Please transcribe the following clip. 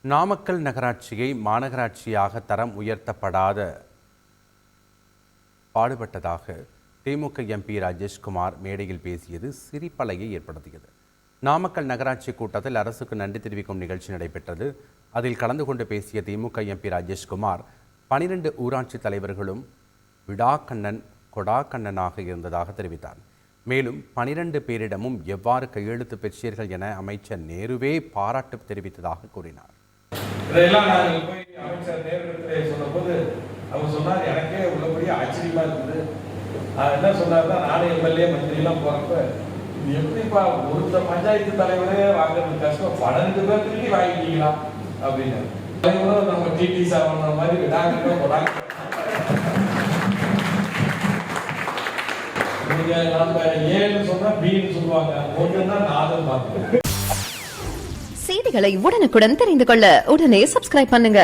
நாமக்கல் நகராட்சியை மாநகராட்சியாக தரம் உயர்த்தப்படாத பாடுபட்டதாக திமுக எம்பி ராஜேஷ்குமார் மேடையில் பேசியது சிரிப்பலையை ஏற்படுத்தியது. நாமக்கல் நகராட்சி கூட்டத்தில் அரசுக்கு நன்றி தெரிவிக்கும் நிகழ்ச்சி நடைபெற்றது. அதில் கலந்து கொண்டு பேசிய திமுக எம்பி ராஜேஷ்குமார் 12 ஊராட்சி தலைவர்களும் விடாக்கண்ணன் கொடாக்கண்ணனாக இருந்ததாக தெரிவித்தார். மேலும் 12 பேரிடமும் எவ்வாறு கையெழுத்து பெற்றீர்கள் என அமைச்சர் நேருவே பாராட்டு தெரிவித்ததாக கூறினார். இதெல்லாம் நாங்கள் போய் அமைச்சர் நேரிடத்தில் சொன்னபோது அவர் சொன்னார், எனக்கே உள்ளபடியே ஆச்சரியமா இருக்குது. என்ன சொன்னார்னா, நானும் எம்எல்ஏ மந்திரிலாம் போறப்ப இது எப்படிப்பா ஒருத்த பஞ்சாயத்து தலைவரே வாங்குறது கஷ்டம், 12 பேருக்கு வாங்கிக்கலாம் அப்படின்னு. தலைவரும் நம்ம டிடி சார் மாதிரி விடாங்க போறாங்க. நீங்க நம்ம ஏன்னு சொன்னா பின்னு சொல்லுவாங்க, ஒன்றுன்னா 4 பார்க்கணும். செய்திகளை உடனுக்குடன் தெரிந்து கொள்ள உடனே சப்ஸ்கிரைப் பண்ணுங்க.